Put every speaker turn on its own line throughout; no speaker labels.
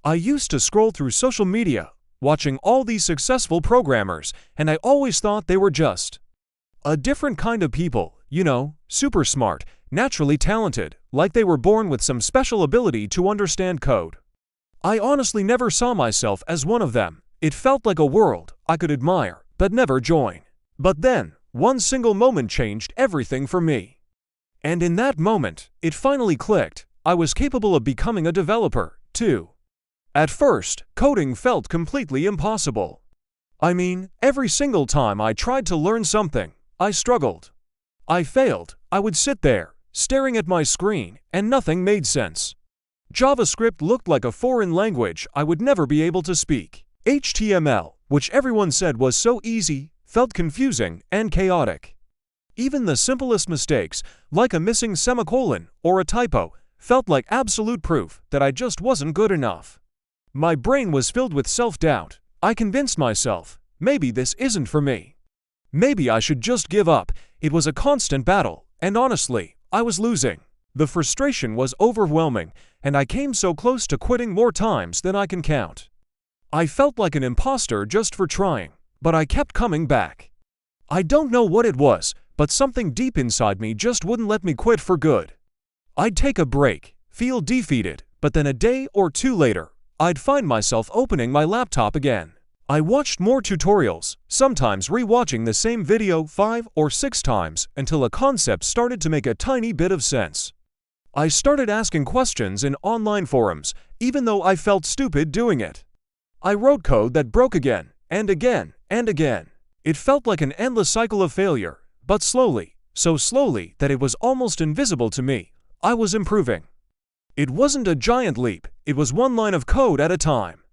I used to scroll through social media, watching all these successful programmers, and I always thought they were just a different kind of people, super smart, naturally talented, like they were born with some special ability to understand code. I honestly never saw myself as one of them. It felt like a world I could admire, but never join. But then, one single moment changed everything for me. And in that moment, it finally clicked. I was capable of becoming a developer, too. At first, coding felt completely impossible. I mean, every single time I tried to learn something, I struggled. I failed. I would sit there, staring at my screen, and nothing made sense. JavaScript looked like a foreign language I would never be able to speak. HTML, which everyone said was so easy, felt confusing and chaotic. Even the simplest mistakes, like a missing semicolon or a typo, felt like absolute proof that I just wasn't good enough. My brain was filled with self-doubt. I convinced myself, maybe this isn't for me. Maybe I should just give up. It was a constant battle, and honestly, I was losing. The frustration was overwhelming, and I came so close to quitting more times than I can count. I felt like an imposter just for trying, but I kept coming back. I don't know what it was, but something deep inside me just wouldn't let me quit for good. I'd take a break, feel defeated, but then a day or two later, I'd find myself opening my laptop again. I watched more tutorials, sometimes re-watching the same video 5 or 6 times until a concept started to make a tiny bit of sense. I started asking questions in online forums, even though I felt stupid doing it. I wrote code that broke again, and again, and again. It felt like an endless cycle of failure, but slowly, so slowly that it was almost invisible to me, I was improving. It wasn't a giant leap, it was one line of code at a time.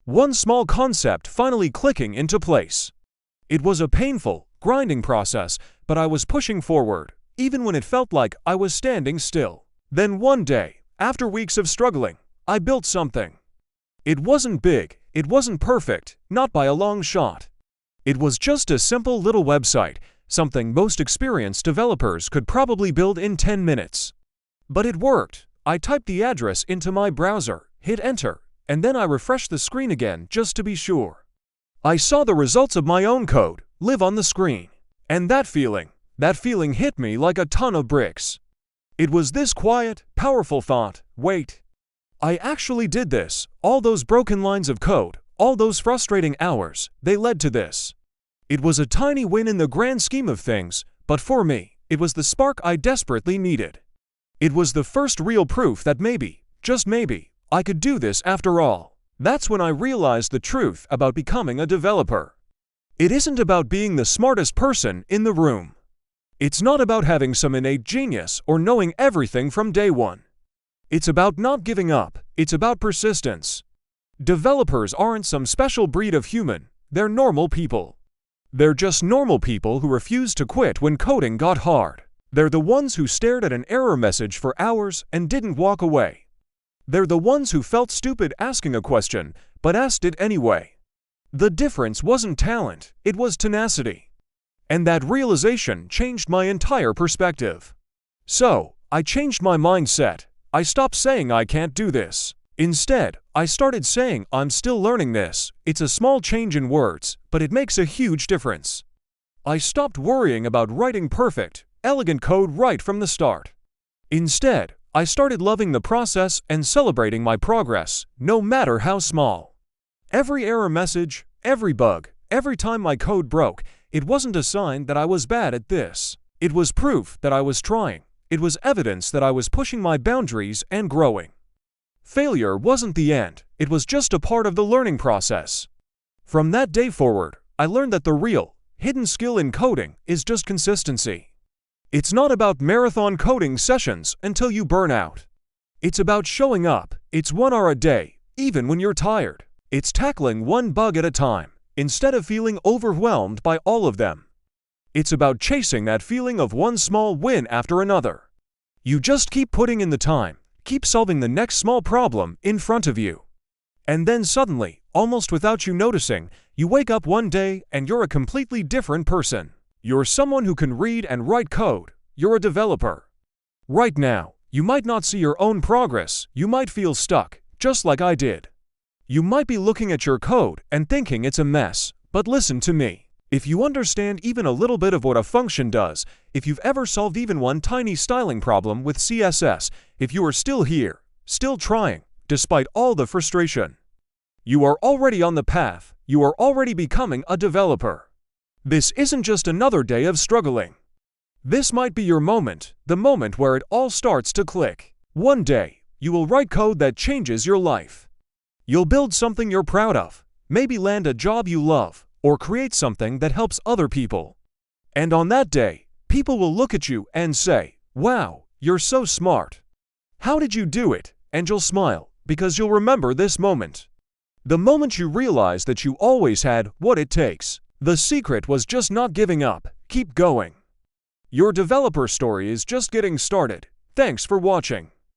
One small concept finally clicking into place. It was a painful, grinding process, but I was pushing forward, even when it felt like I was standing still. Then one day, after weeks of struggling, I built something. It wasn't big, it wasn't perfect, not by a long shot. It was just a simple little website, something most experienced developers could probably build in 10 minutes. But it worked. I typed the address into my browser, hit enter, and then I refreshed the screen again just to be sure. I saw the results of my own code live on the screen. And that feeling hit me like a ton of bricks. It was this quiet, powerful thought, wait. I actually did this. All those broken lines of code, all those frustrating hours, they led to this. It was a tiny win in the grand scheme of things, but for me, it was the spark I desperately needed. It was the first real proof that maybe, just maybe, I could do this after all. That's when I realized the truth about becoming a developer. It isn't about being the smartest person in the room. It's not about having some innate genius or knowing everything from day one. It's about not giving up. It's about persistence. Developers aren't some special breed of human. They're normal people. They're just normal people who refused to quit when coding got hard. They're the ones who stared at an error message for hours and didn't walk away. They're the ones who felt stupid asking a question, but asked it anyway. The difference wasn't talent, it was tenacity. And that realization changed my entire perspective. So, I changed my mindset. I stopped saying I can't do this. Instead, I started saying I'm still learning this. It's a small change in words, but it makes a huge difference. I stopped worrying about writing perfect, elegant code right from the start. Instead, I started loving the process and celebrating my progress, no matter how small. Every error message, every bug, every time my code broke, it wasn't a sign that I was bad at this. It was proof that I was trying. It was evidence that I was pushing my boundaries and growing. Failure wasn't the end. It was just a part of the learning process. From that day forward, I learned that the real, hidden skill in coding is just consistency. It's not about marathon coding sessions until you burn out. It's about showing up. It's 1 hour a day, even when you're tired. It's tackling one bug at a time, instead of feeling overwhelmed by all of them. It's about chasing that feeling of one small win after another. You just keep putting in the time, keep solving the next small problem in front of you. And then suddenly, almost without you noticing, you wake up one day and you're a completely different person. You're someone who can read and write code. You're a developer. Right now, you might not see your own progress. You might feel stuck, just like I did. You might be looking at your code and thinking it's a mess, but listen to me. If you understand even a little bit of what a function does, if you've ever solved even one tiny styling problem with CSS, if you are still here, still trying, despite all the frustration, you are already on the path, you are already becoming a developer. This isn't just another day of struggling. This might be your moment, the moment where it all starts to click. One day, you will write code that changes your life. You'll build something you're proud of, maybe land a job you love, or create something that helps other people. And on that day, people will look at you and say, "Wow, you're so smart. How did you do it?" And you'll smile, because you'll remember this moment. The moment you realize that you always had what it takes. The secret was just not giving up. Keep going. Your developer story is just getting started. Thanks for watching.